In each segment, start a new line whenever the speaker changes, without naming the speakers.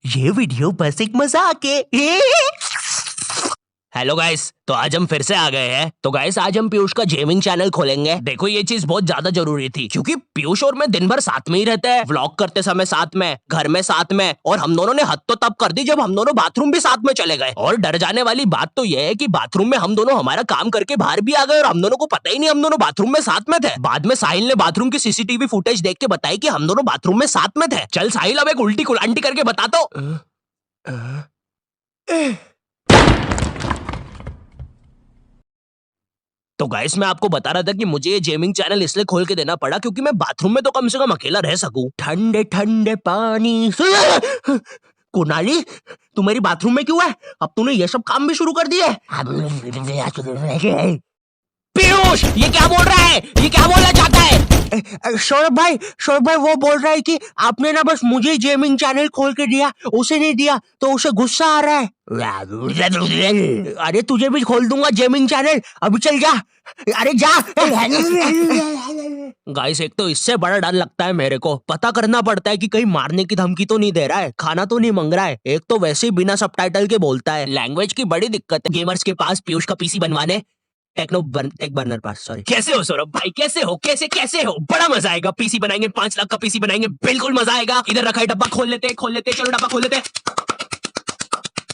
ये वीडियो बस एक मजाक है।
हेलो गाइस, तो आज हम फिर से आ गए हैं। तो गाइस आज हम पीयूष का गेमिंग चैनल खोलेंगे। देखो ये चीज बहुत ज्यादा जरूरी थी क्योंकि पीयूष और मैं दिन भर साथ में ही रहते हैं, व्लॉग करते समय साथ में, घर में साथ में, और हम दोनों ने हद तो तब कर दी जब हम दोनों बाथरूम भी साथ में चले गए। और डर जाने वाली बात तो ये है कि बाथरूम में हम दोनों हमारा काम करके बाहर भी आ गए और हम दोनों को पता ही नहीं हम दोनों बाथरूम में साथ में थे। बाद में साहिल ने बाथरूम की सीसीटीवी फुटेज देख के बताई कि हम दोनों बाथरूम में साथ में थे। चल साहिल अब एक उल्टी कुलांटी करके बता तो। तो गाइस मैं आपको बता रहा था कि मुझे ये गेमिंग चैनल इसलिए खोल के देना पड़ा क्योंकि मैं बाथरूम में तो कम से कम अकेला रह सकूं। ठंडे ठंडे पानी से कुनाली, तू मेरी बाथरूम में क्यों है? अब तूने ये सब काम भी शुरू कर दिए। पीयूष ये क्या बोल रहा है? ये क्या बोलना चाहता है?
सौरभ भाई वो बोल रहा है कि आपने ना बस मुझे गेमिंग चैनल खोल के दिया, उसे नहीं दिया तो उसे गुस्सा आ रहा है। अरे तुझे भी खोल दूंगा गेमिंग चैनल, अभी चल जा। अरे जा।
गाइस एक तो इससे बड़ा डर लगता है मेरे को, पता करना पड़ता है कि कहीं मारने की धमकी तो नहीं दे रहा है, खाना तो नहीं मांग रहा है। एक तो वैसे ही बिना सबटाइटल के बोलता है, लैंग्वेज की बड़ी दिक्कत है गेमर्स के पास पीयूष का पीसी बनवाने। टेक बर्नर पास, सॉरी। कैसे हो सौरभ भाई? कैसे हो? कैसे हो? बड़ा मजा आएगा, पीसी बनाएंगे, 5 लाख का पीसी बनाएंगे, बिल्कुल मजा आएगा। इधर रखा है डब्बा, खोल लेते चलो डब्बा खोल लेते,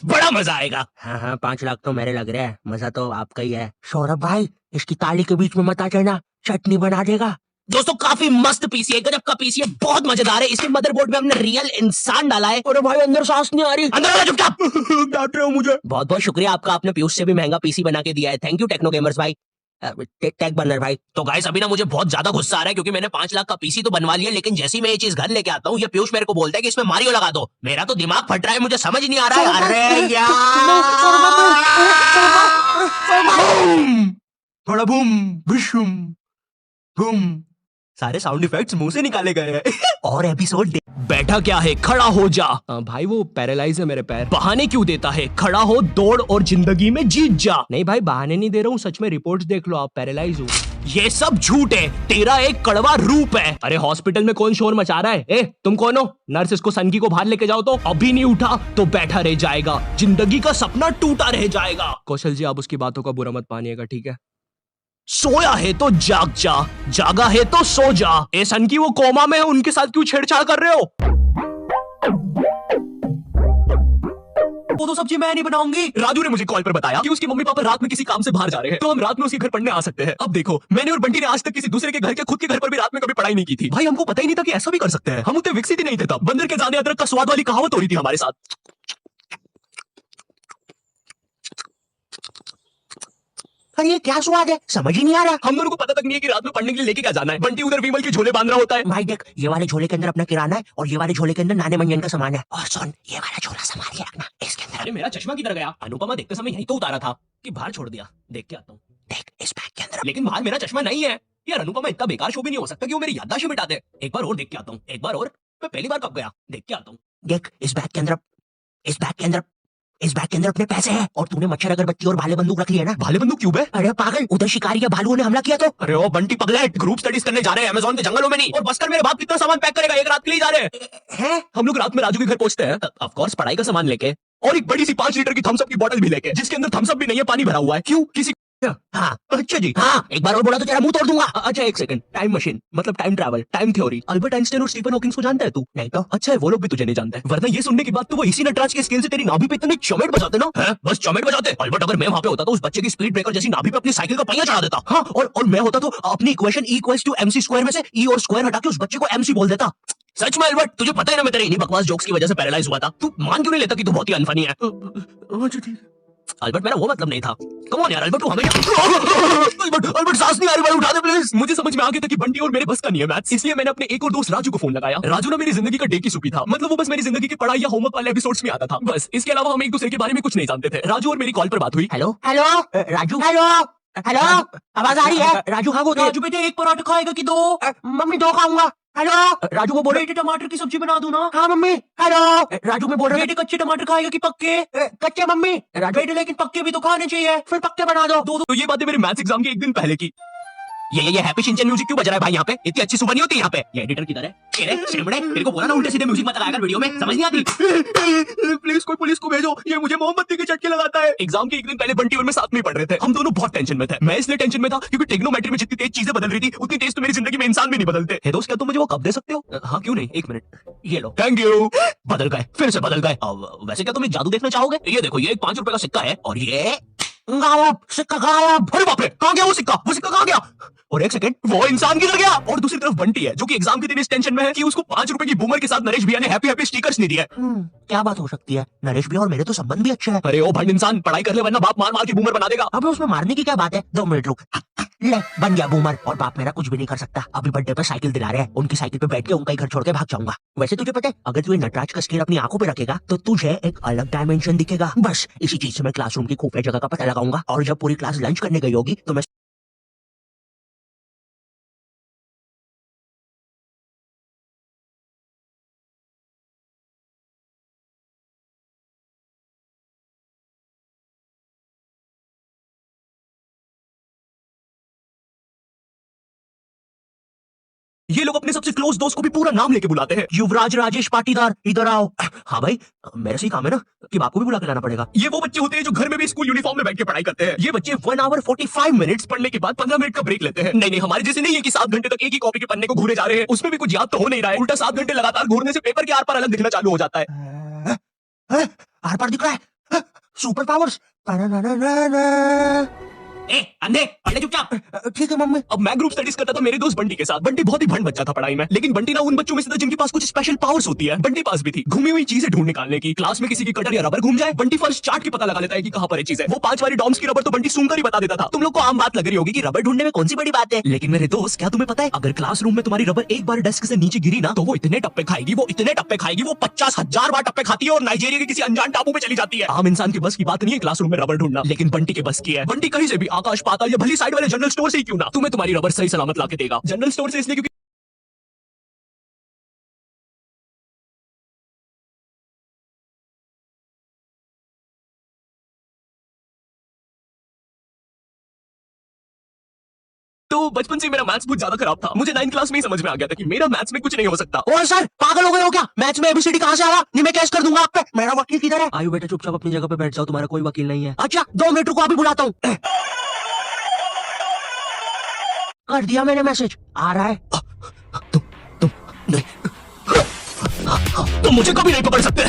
बड़ा मजा आएगा।
हाँ 5 लाख तो मेरे लग रहे हैं, मजा तो आपका ही है। सौरभ भाई इसकी ताली के बीच में मत आ जाना, चटनी बना देगा।
दोस्तों काफी मस्त पीसी है, गजब का पीसी है, बहुत मजेदार है। इसके मदरबोर्ड में हमने रियल इंसान डाला है।
अरे भाई अंदर सांस नहीं आ रही।
अंदर वाला चुपचाप।
डांट रहे हो मुझे।
बहुत बहुत शुक्रिया आपका, आपने पीयूष से भी महंगा पीसी बना के दिया है। थैंक यू टेक्नो गेमर्स भाई, टेक बर्नर भाई। तो गाइस अभी ना मुझे बहुत ज्यादा गुस्सा आ रहा है क्योंकि मैंने 5 लाख का पीसी तो बनवा लिया, लेकिन जैसे ही मैं ये चीज घर लेके आता हूँ ये पीयूष मेरे को बोलता है कि इसमें मारियो लगा दो। मेरा तो दिमाग फट रहा है, मुझे समझ नहीं आ रहा है। अरे यार
बड़ा बूम विशुम बूम, सारे साउंड इफेक्ट्स मुंह से निकाले गए हैं। और एपिसोड
बैठा क्या है, खड़ा हो जा।
भाई वो पैरालाइज है मेरे पैर।
बहाने क्यों देता है? खड़ा हो, दौड़ और जिंदगी में जीत जा।
नहीं भाई बहाने नहीं दे रहा हूँ, सच में रिपोर्ट्स देख लो आप, पैरालाइज हूँ।
ये सब झूठ है, तेरा एक कड़वा रूप है।
अरे हॉस्पिटल में कौन शोर मचा रहा है? ए तुम कौन हो? नर्स इसको सनकी को बाहर लेके जाओ। तो
अभी नहीं उठा तो बैठा रह जाएगा, जिंदगी का सपना टूटा रह जाएगा।
कौशल जी आप उसकी बातों का बुरा मत मानिएगा, ठीक है?
सोया है तो जाग जा, जागा है तो सो जा।
ए सनकी वो कोमा में है, उनके साथ क्यों छेड़छाड़ कर रहे हो?
वो तो सब्जी मैं नहीं बनाऊंगी।
राजू ने मुझे कॉल पर बताया कि उसकी मम्मी पापा रात में किसी काम से बाहर जा रहे हैं, तो हम रात में उसके घर पढ़ने आ सकते हैं। अब देखो मैंने और बंटी ने आज तक किसी दूसरे के घर के खुद के घर पर भी रात में कभी पढ़ाई नहीं की थी। भाई हमको पता ही नहीं था कि ऐसा भी कर सकते हैं, हम उतने विकसित ही नहीं थे तब। बंदर के जाने अदरक का स्वाद वाली कहावत हो रही थी हमारे साथ।
अरे ये क्या स्वाद है, समझ ही नहीं आ रहा।
हम दोनों को पता तक नहीं है कि रात में पढ़ने के लिए लेके क्या जाना है। बंटी उधर विमल के झोले बांध रहा होता है।
भाई देख, ये वाले झोले के अंदर अपना किराना है और ये वाले झोले के अंदर नाने मंजन का सामान है। और सुन, ये वाला झोला संभाल के रखना, इसके अंदर।
अरे मेरा चश्मा किधर गया? अनुपमा देखते समय यही तो उतारा था कि बाहर छोड़ दिया, देख के आता हूँ।
देख इस बैग के अंदर।
लेकिन बाहर मेरा चश्मा नहीं है यार। अनुपमा इतना बेकार शो भी नहीं हो सकता कि वो मेरी याददाश्त मिटा दे। एक बार और देख के आता हूँ, एक बार और। मैं पहली बार कब गया, देख के आता हूँ।
देख इस बैग के अंदर, इस बैग के अंदर, इस बैग के अंदर अपने पैसे हैं। और तूने मच्छर अगरबत्ती और भाले बंदूक रख लिया ना?
भाले बंदूक क्यों है?
अरे पागल, उधर शिकारी या भालुओं ने हमला किया तो।
अरे ओ बंटी पगलेट, ग्रुप स्टडीज करने जा रहे हैं अमेज़न के जंगलों में नहीं। और बस कर, मेरे बाप कितना सामान पैक करेगा? एक रात के लिए जा रहे
हैं।
हम लोग रात में राजू के घर पहुंचते हैं, ऑफ कोर्स पढ़ाई का सामान लेके, और एक बड़ी सी 5 लीटर की थम्स अप की बोतल भी लेके, जिसके अंदर थम्स अप भी नहीं है, पानी भरा हुआ है। क्यों? किसी
हाँ
अच्छा जी,
हाँ, एक बार और बोला तो तेरा मुंह तोड़ दूंगा।
अच्छा एक सेकंड, टाइम मशीन मतलब time travel, time theory, Albert Einstein और स्टीफन हॉकिंग को जानता है तू?
नहीं तो।
अच्छा है वो लोग भी तुझे नहीं जानते, वरना ये सुनने के बाद तो वो इसी नटराज के स्केल से तेरी नाभि पे इतने चमेट बजाते ना। है? बस चमेट बजाते। अल्बर्ट अगर मैं वहां पे होता तो उस बच्चे की स्पीड ब्रेकर जैसी नाभि पे अपनी साइकिल का पहिया चढ़ा देता। हाँ, और मैं होता तो अपनी इक्वेशन E = MC स्क्वायर में से E और स्क्वायर हटा के उस बच्चे को MC बोल देता। सच में अल्बर्ट, तुझे पता है ना मैं तेरे इन्हीं बकवास जोक्स की वजह से पैरालाइज हुआ था। तू मान क्यों नहीं लेता कि तू बहुत ही अनफनी है? अल्बर्ट मेरा वो मतलब नहीं था। कम ऑन यार अल्बर्ट, तू हमें अल्बर्ट सांस नहीं आ रही भाई, उठा दे प्लीज। मुझे समझ में आ गया था कि बंटी और मेरे बस का नहीं है मैथ्स, इसलिए मैंने अपने एक और दोस्त राजू को फोन लगाया। राजू ना मेरी जिंदगी का डेकी सुपी था, मतलब वो बस मेरी जिंदगी की पढ़ाई या होमवर्क वाले एपिसोड्स में आता था बस। इसके अलावा हम एक दूसरे के बारे में कुछ नहीं जानते थे। राजू और मेरी कॉल पर बात हुई।
Hello hello Raju, hello hello, आवाज आ रही है? राजू हाँ वो राजू बेटे, एक पराठा खाएगा कि दो? मम्मी 2 खाऊंगा। हेलो राजू को बोल रहे टमाटर की सब्जी बना दूं ना? हाँ मम्मी। हेलो राजू में बोल रहे बेटे, कच्चे टमाटर खाएगा कि पक्के? कच्चे मम्मी। राजू बेटे लेकिन पक्के भी तो खाने चाहिए, फिर पक्के बना दो।
तो ये बातें मेरे मैथ्स एग्जाम के एक दिन पहले की। ये हैप्पी शिनचैन म्यूजिक क्यों बज रहा है भाई यहाँ पे? इतनी अच्छी सुबह नहीं होती यहाँ पे। ये एडिटर किधर है? तेरे को बोला ना उल्टे सीधे म्यूजिक मत लगाया कर वीडियो में, समझ नहीं आती? प्लीज कोई पुलिस को भेजो, ये मुझे मोमबत्ती के चटके लगाता है। एग्जाम के एक दिन पहले बंटी और मैं साथ में पढ़ रहे थे। हम दोनों बहुत टेंशन में थे। मैं इसलिए टेंशन में था क्योंकि टेक्नोमेट्री में जितनी तेज चीजें बदल रही थी उतनी तेज तो मेरी जिंदगी में इंसान भी नहीं बदलते। हे दोस्त, क्या तुम मुझे वो कप दे सकते हो? हाँ क्यों नहीं, एक मिनट, ये लो। Thank you. बदल गए, फिर से बदल गए। वैसे क्या तुम जादू देखना चाहोगे? ये देखो, ये एक 5 रुपए का सिक्का है और ये गायब, सिक्का गायब। अरे बाप रे, कहाँ गया वो सिक्का? वो सिक्का कहाँ गया? और एक सेकंड, वो इंसान किधर गया? और दूसरी तरफ बंटी है जो कि एग्जाम के दिन इस टेंशन में है कि उसको 5 रुपए की बूमर के साथ नरेश भैया ने हैप्पी हैप्पी स्टिकर्स नहीं दिए। क्या बात हो सकती है? नरेश भैया और मेरे तो संबंध भी अच्छे हैं। अरे ओ भंड इंसान, पढ़ाई कर ले वरना बाप मार मार के बूमर बना देगा। अबे उसमें मारने की क्या बात है? 2 मिनट रुक, ले बन गया बूमर। और बाप मेरा कुछ भी नहीं कर सकता। अभी बर्थडे पे साइकिल दिला रहे हैं, उनकी साइकिल पे बैठ के उनका ही घर छोड़ के भाग जाऊंगा। वैसे तुझे पता है, अगर तू ये नटराज का स्केल अपनी आंखों पे रखेगा तो तुझे एक अलग डायमेंशन दिखेगा। बस इसी चीज से मैं क्लासरूम की खुफिया जगह का पता लगाऊंगा और जब पूरी क्लास लंच करने गई होगी तो मैं ये लोग अपने सबसे क्लोज दोस्त को भी पूरा नाम लेके बुलाते हैं। युवराज राजेश पाटीदार, इधर आओ। हाँ भाई, मेरा सही काम है ना कि आपको भी बुला के लाना पड़ेगा। ये वो बच्चे होते हैं जो घर में भी स्कूल यूनिफॉर्म में बैठ के पढ़ाई करते हैं। ये बच्चे 1 आवर 45 मिनट्स पढ़ने के बाद 15 मिनट का ब्रेक लेते हैं। नहीं, हमारे जैसे नहीं है कि 7 घंटे तक एक ही कॉपी के पन्ने को घूरे जा रहे हैं। उसमें भी कुछ याद तो हो नहीं रहा है। उल्टा 7 घंटे लगातार घूरने से पेपर के आर पार अलग दिखना चालू हो जाता है। आर पार दिख रहा है, सुपर पावर्स। ए अंधे, पढ़ने चुपचाप। ठीक है मम्मी। अब मैं ग्रुप स्टडीज करता था मेरे दोस्त बंटी के साथ। बंटी बहुत ही भंड बच्चा था पढ़ाई में, लेकिन बंटी ना उन बच्चों में से था जिनके पास कुछ स्पेशल पावर्स होती है। बंटी पास भी थी घूमी हुई चीजें ढूंढ निकालने की। क्लास में किसी की कटर या रबर घूम जाए, बंटी फर्स्ट चार्ट की पता लगा लेता है कि कहां पर है चीज है। वो 5 वाली डॉम्स की रबर तो बंटी सूंघकर ही बता देता था। तुम लोग को आम बात लग रही होगी कि रबर ढूंढने में कौन सी बड़ी बात है, लेकिन मेरे दोस्त, क्या तुम्हें पता है अगर क्लासरूम में तुम्हारी रबर एक बार डेस्क से नीचे गिरी ना तो वो इतने टप्पे खाएगी, वो 50,000 बार टप्पे खाती है और नाइजीरिया के किसी अनजान टापू पे चली जाती है। आम इंसान की बस की बात नहीं है क्लासरूम में रबर ढूंढना, लेकिन बंटी के बस की है। बंटी कहीं से भी, आकाश पाताल या भली साइड वाले जनरल स्टोर से ही क्यों ना, तुम्हें तुम्हारी रबर सही सलामत लाके देगा। जनरल स्टोर से इसलिए क्योंकि तो बचपन से मेरा मैथ्स बहुत ज्यादा खराब था। मुझे 9th क्लास में ही समझ में आ गया था कि मेरा मैथ्स में कुछ नहीं हो सकता।
ओए सर, पागल हो गए हो क्या? मैथ्स में एबीसीडी कहाँ से आया? नहीं, मैं कैश कर दूंगा आप पे। मेरा वकील किधर है? आयु बेटा, चुपचाप अपनी जगह पे बैठ जाओ, तुम्हारा कोई वकील नहीं है। अच्छा, 2 मिनट रुको, अभी बुलाता हूँ। कर दिया मैंने मैसेज, आ रहा है।
तुम नहीं, तुम मुझे कभी नहीं पकड़ सकते।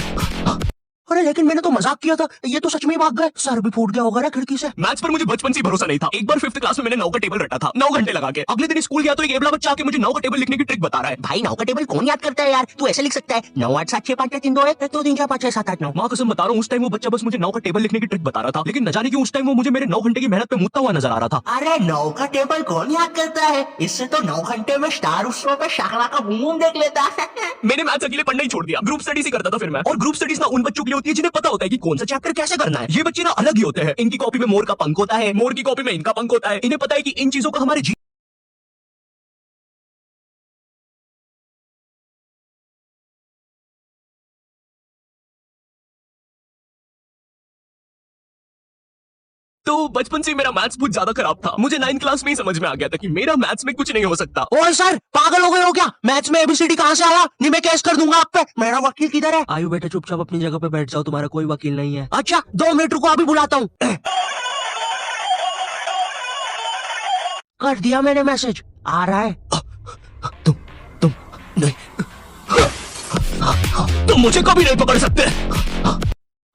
अरे लेकिन मैंने तो मजाक किया था, ये तो सच में ही भाग गए। सर भी फूट गया होगा ना खिड़की से।
मैथ्स पर मुझे बचपन से भरोसा नहीं था। एक बार 5th क्लास में मैंने 9 का टेबल रटा था, 9 घंटे लगा के। अगले दिन स्कूल गया तो एक एबला बच्चा आके मुझे 9 का टेबल लिखने की ट्रिक बता रहा है।
भाई 9 का टेबल कौन याद करता है यार? तू ऐसे लिख सकता है 9 8 7 6 5 4 3 2 1 2 3 4 5 6 7 8 9।
माँ कसम बता रहा हूँ, उस टाइम वो बच्चा बस मुझे 9 का टेबल लिखने की ट्रिक बता रहा था, लेकिन न जाने क्यों उस टाइम वो मुझे मेरे 9 घंटे की मेहनत पे मुद्दा हुआ नजर आ रहा था।
अरे 9 का टेबल कौन याद करता है? इससे तो 9 घंटे में स्टार उत्सव पे शाकला का बूम देख लेता है।
मैंने मैथ्स अकेले पढ़ना ही छोड़ दिया, ग्रुप स्टडीज ही करता था फिर मैं। और ग्रुप स्टडीज ना उन बच्चों के लिए होती है जिन्हें पता होता है कि कौन सा चैप्टर कैसे करना है। ये बच्चे ना अलग ही होते हैं। इनकी कॉपी में मोर का पंख होता है, मोर की कॉपी में इनका पंख होता है। इन्हें पता है कि इन चीजों का हमारे तो बचपन से मेरा मैथ्स बहुत ज्यादा खराब था। मुझे 9th क्लास में ही समझ में आ गया था कि मेरा मैथ्स में कुछ नहीं हो सकता।
ओए सर, पागल हो गए हो क्या? मैथ्स में एबीसीडी कहाँ से आया? नहीं, मैं कैश कर दूंगा आप पे। मेरा वकील किधर है? आयु बेटा, चुपचाप अपनी जगह पे बैठ जाओ, तुम्हारा कोई वकील नहीं है। अच्छा, 2 मिनट रुको, अभी बुलाता हूँ। कर दिया मैंने मैसेज, आ रहा है।
तुम नहीं, तुम मुझे कभी नहीं पकड़ सकते।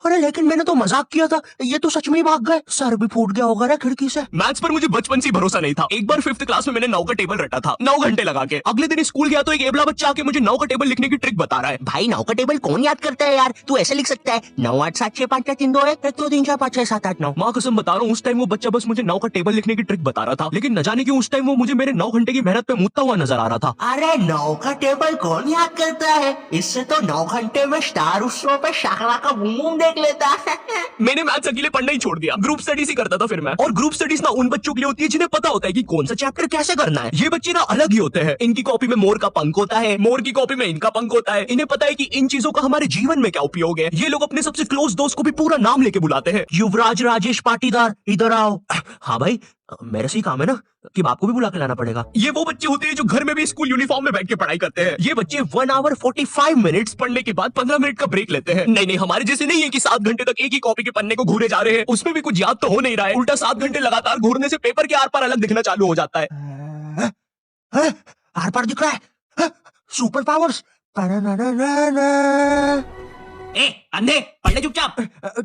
अरे लेकिन मैंने तो मजाक किया था, ये तो सच में ही भाग गए। सर भी फूट गया होगा ना खिड़की से।
मैथ्स पर मुझे बचपन से ही भरोसा नहीं था। एक बार 5th क्लास में मैंने 9 का टेबल रटा था, 9 घंटे लगा के। अगले दिन स्कूल गया तो एक एबला बच्चा आके मुझे 9 का टेबल लिखने की ट्रिक बता रहा है।
भाई 9 का टेबल कौन याद करता है यार? तू ऐसे लिख सकता है 9 8 7 6 5 4 3 2 1 2 3 4 5 6 7 8 9।
माँ कसम बता रहा हूँ, उस टाइम वो बच्चा बस मुझे 9 का टेबल लिखने की ट्रिक बता रहा था, लेकिन न जाने क्यों उस टाइम वो मुझे मेरे 9 घंटे की मेहनत पे मुद्दा हुआ नजर आ रहा था।
अरे 9 का टेबल कौन याद करता है? इससे तो 9 घंटे में स्टार उत्सव पे शाकला का बूम देख लेता है।
मैंने मैथ्स अकेले पढ़ना ही छोड़ दिया, ग्रुप स्टडीज ही करता था फिर मैं। और ग्रुप स्टडीज ना उन बच्चों के लिए होती है जिन्हें पता होता है कि कौन सा चैप्टर कैसे करना है। ये बच्चे ना अलग ही होते हैं। इनकी कॉपी में मोर का पंख होता है, मोर की कॉपी में इनका पंख होता है। इन्हें पता है कि इन चीजों का हमारे जीवन में क्या उपयोग है। ये लोग अपने सबसे क्लोज दोस्त को भी पूरा नाम लेके बुलाते हैं। युवराज राजेश पाटीदार, इधर आओ। हाँ भाई, मेरे से ही काम है ना कि बाप को भी बुला के लाना पड़ेगा। ये वो बच्चे होते हैं जो घर में भी स्कूल यूनिफॉर्म में बैठ के पढ़ाई करते हैं। ये बच्चे 1 आवर 45 मिनट्स पढ़ने के बाद 15 मिनट का ब्रेक लेते हैं। नहीं नहीं, हमारे जैसे नहीं है कि 7 घंटे तक एक ही कॉपी के पन्ने को घूरे जा रहे हैं। उसमें भी कुछ याद तो हो नहीं रहा है। उल्टा 7 घंटे लगातार घूरने से पेपर के आर पार अलग दिखना चालू हो जाता है।
आर पार दिख रहा है, सुपर पावर्स। ए अंधे, पढ़ ले चुपचाप।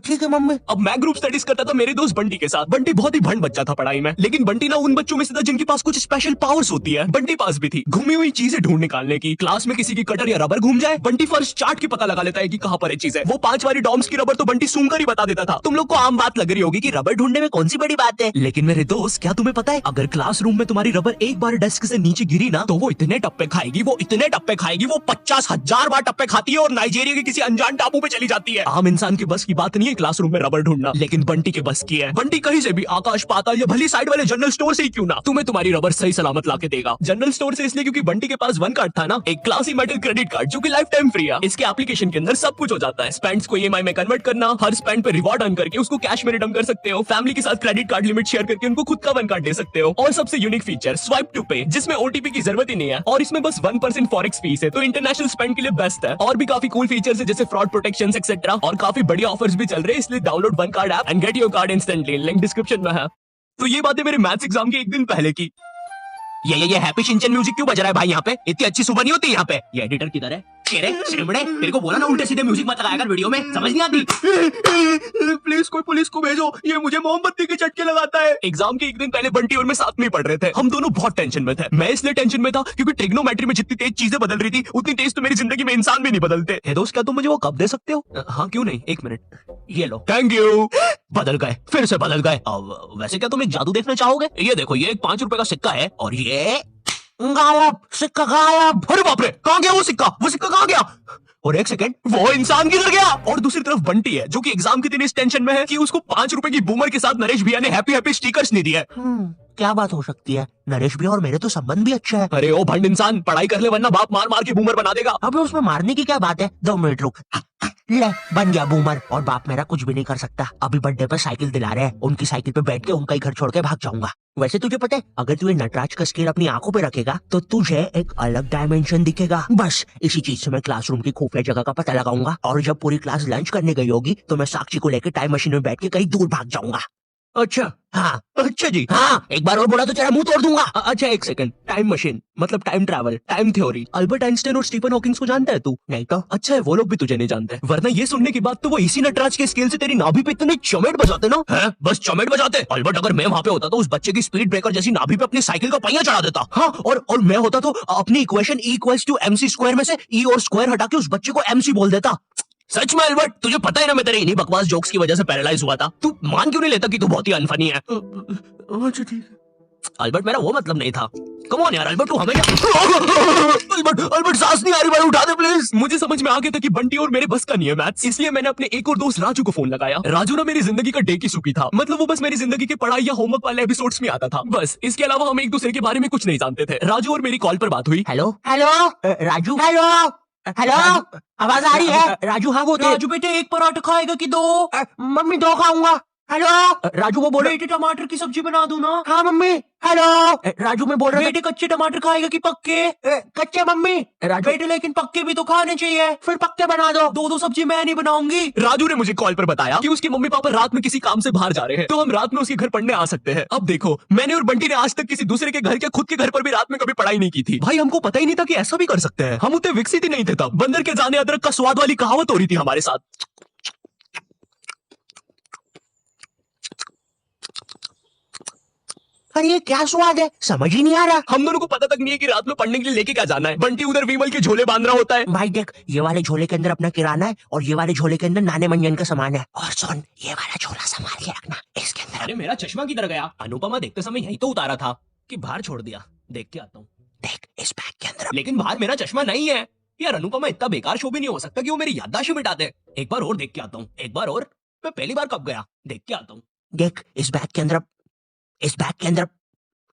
ठीक है मम्मी। अब मैं ग्रुप स्टडीज करता था मेरे दोस्त बंटी के साथ। बंटी बहुत ही भंड बच्चा था पढ़ाई में, लेकिन बंटी ना उन बच्चों में से था जिनके पास कुछ स्पेशल पावर्स होती है। बंटी पास भी थी घूमी हुई चीजें ढूंढ निकालने की। क्लास में किसी की कटर या रबर घूम जाए, बंटी फर्स्ट चार्ट की पता लगा लेता है कि कहाँ पर ये चीज है। वो 5 वाली डॉम्स की रबर तो बंटी सूंघकर ही बता देता था। तुम लोग को आम बात लग रही होगी कि रबर ढूंढने में कौन सी बड़ी बात है, लेकिन मेरे दोस्त क्या तुम्हें पता है, अगर क्लासरूम में तुम्हारी रबर एक बार डेस्क से नीचे गिरी ना तो वो इतने टप्पे खाएगी, वो इतने टप्पे खाएगी, वो 50,000 बार टप्पे खाती है और नाइजीरिया के किसी अनजान टापू पे चली जाती है। आम इंसान के बस की बात नहीं है क्लासरूम में रबर ढूंढना, लेकिन बंटी के बस की है। बंटी कहीं से भी आकाश पाताल या भली साइड वाले जनरल स्टोर से ही क्यों ना तुम्हें तुम्हारी रबर सही सलामत लाके देगा। जनरल स्टोर से इसलिए क्योंकि बंटी के पास 1 कार्ड था ना, एक क्लासी मेटल क्रेडिट कार्ड जो कि लाइफ टाइम फ्री है। इसके एप्लीकेशन के अंदर सब कुछ हो जाता है। स्पेंड्स को ईएमआई में कन्वर्ट करना, हर स्पेंड पे रिवॉर्ड अर्न करके उसको कैश में रिडीम कर सकते हो, फैमिली के साथ क्रेडिट कार्ड लिमिट शेयर करके उनको खुद का 1 कार्ड दे सकते हो, और सबसे यूनिक फीचर स्वाइप टू पे, जिसमें ओटीपी की जरूरत ही नहीं है और इसमें बस 1% फॉरेक्स फीस है, तो इंटरनेशनल स्पेंड के लिए बेस्ट है। और भी काफी कूल फीचर्स है जैसे फ्रॉड प्रोटेक्शन एक्सेट्रा, और काफी बढ़िया ऑफर्स भी चल रहे हैं, इसलिए download 1 card app and get your card instantly. Link description में है। तो ये बातें मेरे मैथ्स एग्जाम के एक दिन पहले की। ये हैप्पी शिनचैन म्यूजिक क्यों बज रहा है भाई यहाँ पे? इतनी अच्छी सुबह नहीं होती यहाँ पे। ये एडिटर किधर है? तेरे सिमड़े, तेरे को बोला ना उल्टे सीधे म्यूजिक मत लगाया कर वीडियो में, समझ नहीं आती। प्लीज कोई पुलिस को भेजो, ये मुझे मोमबत्ती के चटके लगाता है। एग्जाम के एक दिन पहले बंटी और मैं साथ में पढ़ रहे थे। हम दोनों बहुत टेंशन में थे। मैं इसलिए टेंशन में था क्योंकि ट्रिग्नोमेट्री में जितनी तेज चीजें बदल रही थी उतनी तेज तो मेरी जिंदगी में इंसान भी नहीं बदलते। हे दोस्त, क्या तुम मुझे वो कप दे सकते हो? हाँ क्यों नहीं, 1 मिनट। ये लो। Thank you. बदल गए, फिर से बदल गए। अब वैसे क्या तुम एक जादू देखना चाहोगे? ये देखो, ये एक 5 रुपए का सिक्का है और ये गायब, सिक्का गायब। अरे बाप रे, कहाँ गया वो सिक्का? वो सिक्का कहाँ गया? और 1 सेकंड, वो इंसान किधर गया? और दूसरी तरफ बंटी है जो कि एग्जाम के दिन इस टेंशन में है कि उसको 5 रुपए की बूमर के साथ नरेश भैया ने हैप्पी हैप्पी स्टिकर्स नहीं दिए। क्या बात हो सकती है? नरेश भैया और मेरे तो संबंध भी अच्छा है। अरे ओ भंड इंसान, पढ़ाई कर ले वरना बाप मार मार के बूमर बना देगा। अबे उसमें मारने की क्या बात है? 2 मिनट रुक। ले, बन गया बूमर, और बाप मेरा कुछ भी नहीं कर सकता। अभी बर्थडे पर साइकिल दिला रहे हैं, उनकी साइकिल पे बैठ के उनका ही घर छोड़ के भाग जाऊंगा। वैसे तुझे पता है, अगर तू ये नटराज का स्केल अपनी आंखों पे रखेगा तो तुझे एक अलग डायमेंशन दिखेगा। बस इसी चीज से मैं क्लासरूम की खुफिया जगह का पता लगाऊंगा, और जब पूरी क्लास लंच करने गई होगी तो मैं साक्षी को लेकर टाइम मशीन में बैठ के कहीं दूर भाग जाऊंगा। अच्छा हाँ, अच्छा जी हाँ, एक बार और बोला तो तेरा मुंह तोड़ दूंगा। अच्छा 1 सेकंड, टाइम मशीन मतलब time travel, time theory, Albert Einstein और स्टीफन हॉकिंग को जानता है तू? नहीं तो? अच्छा है, वो लोग भी तुझे नहीं जानते, वरना ये सुनने के बाद तो वो इसी नटराज के स्केल से तेरी नाभि पे इतने चमेट बजाते ना। है बस चमेट बजाते। अल्बर्ट, अगर मैं वहां पे होता तो उस बच्चे की स्पीड ब्रेकर जैसी नाभि पे अपनी साइकिल का पहिया चढ़ा देता। हाँ, और मैं होता तो अपनी इक्वेशन E=mc² में से E और स्क्वायर हटा के उस बच्चे को MC बोल देता। सच में अल्बर्ट, तुझे पता है ना मैं तेरे इन्हीं बकवास जोक्स की वजह से पैरालाइज हुआ था। तू मान क्यों नहीं लेता कि तू बहुत ही अनफनी है? अच्छा ठीक है। अल्बर्ट, मेरा वो मतलब नहीं था। कम ऑन यार अल्बर्ट, तू हमें अल्बर्ट सांस नहीं आ रही भाई, उठा दे प्लीज। मुझे समझ में आ गया था कि बंटी और मेरे बस का नहीं है मैथ्स, इसलिए मैंने अपने एक और दोस्त राजू को फोन लगाया। राजू ना मेरी जिंदगी का डे की सुपी था, मतलब वो बस मेरी जिंदगी के पढ़ाई या होमवर्क वाले एपिसोड्स में आता था बस। इसके अलावा हम एक दूसरे के बारे में कुछ नहीं जानते थे। राजू और मेरी कॉल पर बात हुई। Hello hello Raju, hello hello, आवाज आ रही है? राजू हाँ वो राजू बेटे, 1 पराठा खाएगा कि 2? मम्मी 2 खाऊंगा। हेलो राजू, वो बोल रहे टमाटर की सब्जी बना दूं ना? हाँ मम्मी। हेलो राजू, मैं बोल रहा बेटे कच्चे टमाटर खाएगा कि पक्के? कच्चे मम्मी। राजू बेटे लेकिन पक्के भी तो खाने चाहिए। फिर पक्के बना दो। 2 सब्जी मैं नहीं बनाऊंगी। राजू ने मुझे कॉल पर बताया कि उसके मम्मी पापा रात में किसी काम से बाहर जा रहे हैं, तो हम रात में उसके घर पढ़ने आ सकते हैं। अब देखो, मैंने और बंटी ने आज तक किसी दूसरे के घर के खुद के घर पर भी रात में कभी पढ़ाई नहीं की थी। भाई हमको पता ही नहीं था कि ऐसा भी कर सकते हैं। हम उतने विकसित ही नहीं थे तब। बंदर के जाने अदरक का स्वाद वाली कहावत हो रही थी हमारे साथ। अरे ये क्या स्वाद है, समझ ही नहीं आ रहा। हम दोनों को पता तक नहीं है कि रात में पढ़ने के लिए लेके क्या जाना है। बंटी उधर विमल के झोले बांध रहा होता है। भाई देख, ये वाले झोले के अंदर अपना किराना है और ये वाले झोले के अंदर नाने मंजन का सामान है। और सुन, ये वाला झोला संभाल के रखना, इसके अंदर। अरे मेरा चश्मा किधर गया? अनुपमा देखते समय यही तो उतारा था कि बाहर छोड़ दिया। देख के आता हूँ। देख इस बैग के अंदर। लेकिन बाहर मेरा चश्मा नहीं है यार। अनुपमा इतना बेकार शो भी नहीं हो सकता कि वो मेरी याददाश्त मिटा दे। एक बार और देख के आता हूँ, एक बार और। मैं पहली बार कब गया, देख के आता हूँ। देख इस बैग के अंदर, इस बैग के अंदर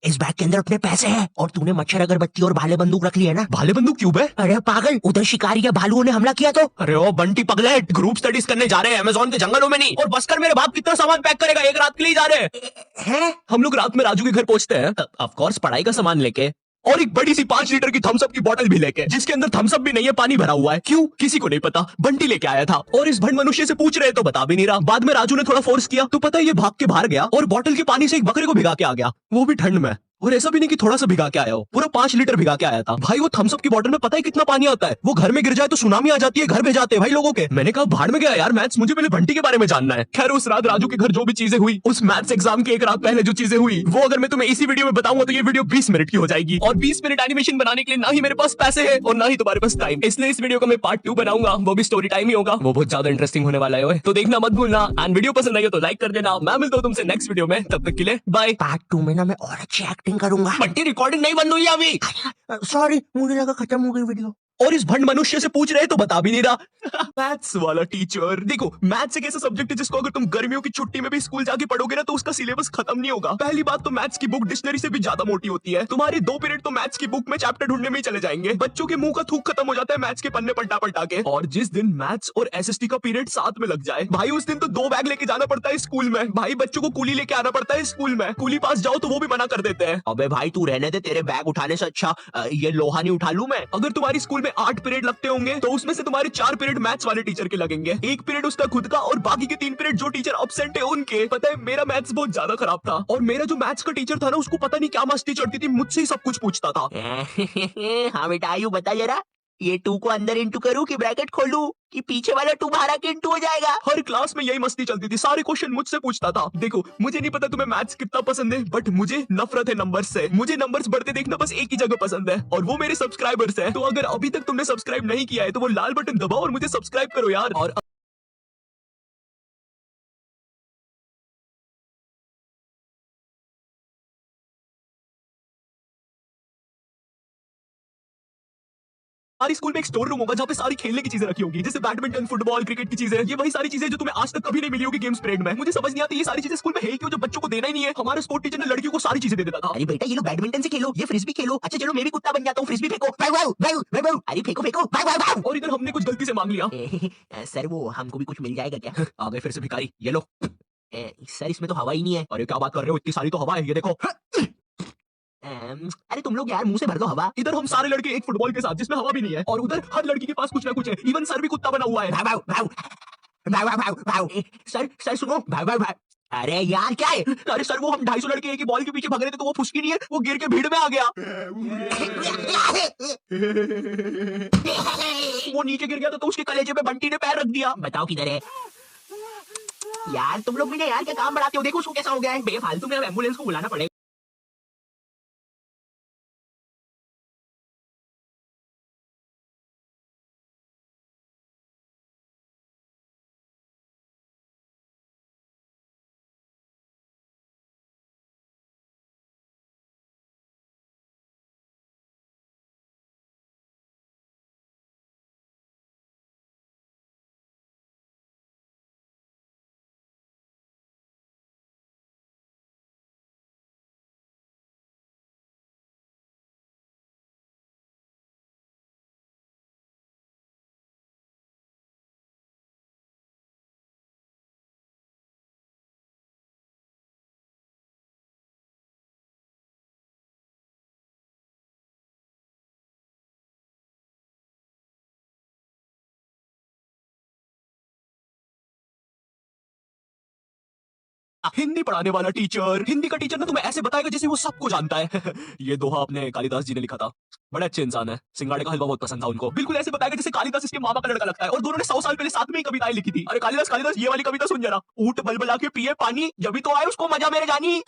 इस बैग के अंदर अपने पैसे हैं और तूने मच्छर अगरबत्ती और भाले बंदूक रख ली है ना?
भाले बंदूक क्यूब है?
अरे पागल, उधर शिकारी या भालुओं ने हमला किया तो?
अरे ओ बंटी पगलेट, ग्रुप स्टडीज करने जा रहे हैं अमेज़न के जंगलों में नहीं। और बस कर मेरे बाप कितना सामान पैक करेगा, एक रात के लिए जा रहे
हैं?
हम लोग रात में राजू के घर पहुंचते हैं, ऑफ कोर्स पढ़ाई का सामान लेके, और एक बड़ी सी 5 लीटर की थम्स अप की बोतल भी लेके, जिसके अंदर थम्स अप भी नहीं है, पानी भरा हुआ है। क्यों? किसी को नहीं पता, बंटी लेके आया था। और इस भंड मनुष्य से पूछ रहे तो बता भी नहीं रहा। बाद में राजू ने थोड़ा फोर्स किया तो पता है ये भाग के बाहर गया और बोतल के पानी से एक बकरे को भिगा के आ गया, वो भी ठंड में। और ऐसा भी नहीं कि थोड़ा सा भिगा के आया हो, पूरा 5 लीटर भिगा के आया था। भाई वो थम्स अप की बोतल में पता है कितना पानी आता है? वो घर में गिर जाए तो सुनामी आ जाती है, घर भेजाते हैं भाई लोगों के। मैंने कहा भाड़ में गया यार मैथ्स, मुझे पहले बंटी के बारे में जानना है। खैर उस रात राजू के घर जो भी चीजें हुई, उस मैथ्स एग्जाम के एक रात पहले जो चीजें हुई, वो अगर मैं तुम्हें इसी वीडियो में बताऊंगा तो ये वीडियो 20 मिनट की हो जाएगी। और 20 मिनट एनिमेशन बनाने के लिए ना ही मेरे पास पैसे है और ना ही तुम्हारे पास टाइम, इसलिए इस वीडियो का मैं पार्ट 2 बनाऊंगा, वो भी स्टोरी टाइम ही होगा। वो बहुत ज्यादा इंटरेस्टिंग होने वाला है, तो देखना मत भूलना। एंड वीडियो पसंद आई हो तो लाइक कर देना। मैं मिलता हूँ तुमसे नेक्स्ट वीडियो में, तब तक के लिए बाय।
पार्ट 2 में ना मैं और अच्छी एक्टिंग करूंगा।
बंटी रिकॉर्डिंग नहीं बंद हुई है अभी।
सॉरी, मुझे लगा खत्म हो गई वीडियो।
और इस भंड मनुष्य से पूछ रहे तो बता भी नहीं रहा। मैथ्स वाला टीचर, देखो मैथ्स एक ऐसा सब्जेक्ट है जिसको अगर तुम गर्मियों की छुट्टी में भी स्कूल जाके पढ़ोगे ना तो उसका सिलेबस खत्म नहीं होगा। पहली बात तो मैथ्स की बुक डिक्शनरी से भी ज्यादा मोटी होती है। तुम्हारे 2 पीरियड तो मैथ्स की बुक में चैप्टर ढूंढने में ही चले जाएंगे। बच्चों के मुंह का थूक खत्म हो जाता है मैथ्स के पन्ने पलटा पलटा के। और जिस दिन मैथ्स और एसएसटी का पीरियड साथ में लग जाए भाई, उस दिन तो 2 बैग लेके जाना पड़ता है स्कूल में। भाई बच्चों को कूली लेके आना पड़ता है स्कूल में। कूली पास जाओ तो वो भी मना कर देते हैं।
अबे भाई तू रहने दे, तेरे बैग उठाने से अच्छा ये लोहा नहीं उठा लूं मैं।
अगर तुम्हारी स्कूल में 8 पीरियड लगते होंगे तो उसमें से तुम्हारे 4 पीरियड मैथ्स वाले टीचर के लगेंगे, 1 पीरियड उसका खुद का, और बाकी के 3 पीरियड जो टीचर एब्सेंट है उनके। पता है मेरा मैथ्स बहुत ज्यादा खराब था और मेरा जो मैथ्स का टीचर था ना उसको पता नहीं क्या मस्ती चढ़ती थी, मुझसे ही सब कुछ पूछता था।
हाँ बेटा आयु बता जरा, ये 2 को अंदर इंटू करूं कि ब्रैकेट खोलूं कि पीछे वाला 2 बाहर आके इंटू हो जाएगा?
हर क्लास में यही मस्ती चलती थी, सारे क्वेश्चन मुझसे पूछता था। देखो मुझे नहीं पता तुम्हें मैथ्स कितना पसंद है, बट मुझे नफरत है नंबर से। मुझे नंबर्स बढ़ते देखना बस एक ही जगह पसंद है और वो मेरे सब्सक्राइबर्स हैं। तो अगर अभी तक तुमने सब्सक्राइब नहीं किया है तो वो लाल बटन दबाओ और मुझे सब्सक्राइब करो यार। और हमारी स्कूल में एक स्टोर रूम होगा जहाँ पे सारी खेलने की चीजें रखी होगी, जैसे बैडमिंटन, फुटबॉल, क्रिकेट की चीजें। ये वही सारी चीजें जो तुम्हें आज तक कभी नहीं मिली होगी गेम्स पीरियड में। मुझे समझ नहीं आती ये सारी चीजें स्कूल में है क्यों, जो बच्चों को देना ही नहीं है। हमारे स्पोर्ट टीचर ने लड़कियों को सारी चीजें दे देता था।
अरे बेटा ये लो बैडमिंटन से खेलो, ये फ्रिस्बी खेलो। अच्छा चलो मैं भी कुत्ता बन जाता हूँ, फ्रिस्बी फेंको। वाव वाव वाव वाव, अरे फेंको फेंको, वाव वाव वाव।
और इधर हमने कुछ गलती से मांग लिया।
सर वो हमको भी कुछ मिल जाएगा क्या?
आ गए फिर से भिखारी, ये लो।
सर इसमें तो हवा ही नहीं है।
अरे क्या बात कर रहे हो, इतनी सारी तो हवा है, ये देखो।
अरे तुम लोग यार मुंह से भर दो हवा।
इधर हम सारे लड़के एक फुटबॉल के साथ जिसमें हवा भी नहीं है, और उधर हर लड़की के पास कुछ ना कुछ है। इवन सर भी कुत्ता बना हुआ है।
वाव वाव वाव वाव वाव वाव। सर सर सुनो, वाव वाव वाव। अरे यार क्या है?
अरे सर वो हम 250 लड़के एक ही बॉल के पीछे भाग रहे थे तो वो फुसकी नहीं है, वो गिर के भीड़ में आ गया। वो नीचे गिर गया तो उसके कलेजे पे बंटी ने पैर रख दिया।
बताओ किधर है यार? तुम लोग भी ना यार क्या काम बढ़ाते हो? देखो उसको कैसा हो गया है। बेफालतू में अब एम्बुलेंस को बुलाना पड़ेगा। हिंदी पढ़ाने वाला टीचर, हिंदी का टीचर ना तुम्हें ऐसे बताएगा जैसे वो सबको जानता है। ये दोहा अपने कालिदास जी ने लिखा था, बड़े अच्छे इंसान है। सिंगाड़े का हलवा बहुत पसंद था उनको। बिल्कुल ऐसे बताएगा जैसे कालिदास इसके मामा का लड़का लगता है और दोनों ने 100 साल पहले साथ में ही कविताएं लिखी थी। अरे कालिदास कालिदास ये वाली कविता सुन जरा। ऊंट बलबला के पिए पानी, जब भी तो आए उसको मजा मेरे जानी।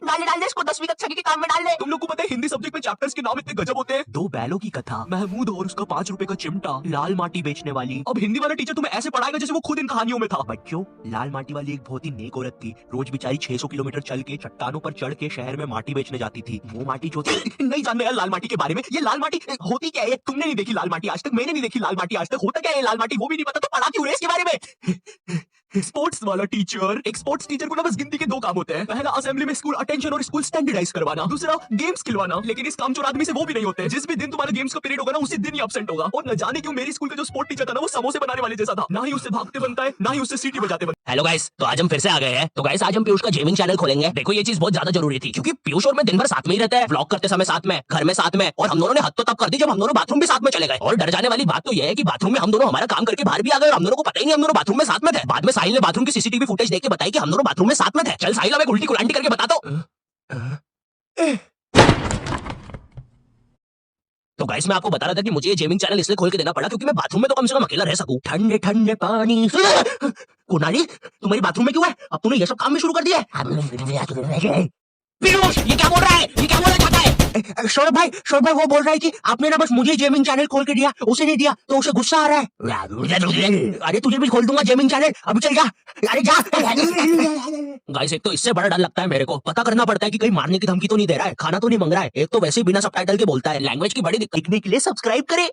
डाल दे इसको 10वीं कक्षा के काम में डाल दे।
तुम लोग को पता है हिंदी सब्जेक्ट में चैप्टर्स के नाम इतने गजब होते हैं। 2 बैलों की कथा, महमूद और उसका 5 रुपए का चिमटा, लाल माटी बेचने वाली। अब हिंदी वाला टीचर तुम्हें ऐसे पढ़ाएगा जैसे वो खुद इन कहानियों में था।
बच्चों लाल माटी वाली एक बहुत ही नेक औरत थी। रोज बेचारी 600 किलोमीटर चल के चट्टानों पर चढ़ के शहर में माटी बेचने जाती थी। वो माटी जो
नहीं जानते यार लाल माटी के बारे में। ये लाल माटी होती क्या है? तुमने नहीं देखी लाल माटी आज तक, मैंने नहीं देखी लाल माटी आज तक। होता क्या है लाल माटी वो भी नहीं पता तो पढ़ा क्यों रहे इसके बारे में? स्पोर्ट्स वाला टीचर। एक स्पोर्ट्स टीचर को ना बस गिनती के 2 काम होते हैं। पहला असेंबली में स्कूल अटेंशन और स्कूल स्टैंडर्डाइज करवाना, दूसरा गेम्स खिलवाना। लेकिन इस कामचोर आदमी से वो भी नहीं होते। जिस भी दिन तुम्हारा गेम्स का पीरियड होगा ना, उसी दिन ही एब्सेंट होगा। और न जाने क्यों मेरी स्कूल का जो स्पोर्ट टीचर था ना, वो समोसे बनाने वाले जैसा था। ना ही उससे भागते बनता है, ना ही उससे सीटी बजाते बनता
हेलो गाइस, तो आज हम फिर से आ गए हैं। तो गाइस आज हम पीयूष का गेमिंग चैनल खोलेंगे। देखो ये चीज बहुत ज्यादा जरूरी थी, क्योंकि पीयूष और मैं दिन भर साथ में ही रहते हैं, व्लॉग करते समय साथ में, घर में साथ में। और हम दोनों ने हद तो तब कर दी जब हम दोनों बाथरूम भी साथ में चले गए। और डर जाने वाली बात तो ये है कि बाथरूम में हम दोनों हमारा काम करके बाहर भी आ गए और हम दोनों को पता ही नहीं हम दोनों बाथरूम में साथ में थे। बाद में साहिल ने बाथरूम की सीसीटीवी फुटेज देख के बताई कि हम दोनों बाथरूम में साथ में थे। चल साहिल, अब एक उल्टी कुलांटी करके बता दो। तो गाइस मैं आपको बता रहा था कि मुझे ये गेमिंग चैनल इसलिए खोल के देना पड़ा क्योंकि मैं बाथरूम में तो कम से कम अकेला रह सकूं। ठंडे ठंडे पानी कुनाली, तू मेरी बाथरूम में क्यों है? अब तूने ये सब काम भी शुरू कर दिया है। पीयूष, ये क्या बोल रहा है? ये क्या बोलना चाहता है? सौरभ भाई वो बोल रहा है कि आपने ना बस मुझे गेमिंग चैनल खोल के दिया, उसे नहीं दिया, तो उसे गुस्सा आ रहा है। अरे तुझे भी खोल दूंगा गेमिंग चैनल, अभी चल जा। अरे जा। गाइस एक तो इससे बड़ा डर लगता है मेरे को। पता करना पड़ता है कि कहीं मारने की धमकी तो नहीं दे रहा है, खाना तो नहीं मांग रहा है। एक तो वैसे ही बिना सबटाइटल के बोलता है। लैंग्वेज की बड़ी दिक्कत। देखने के लिए सब्सक्राइब करें।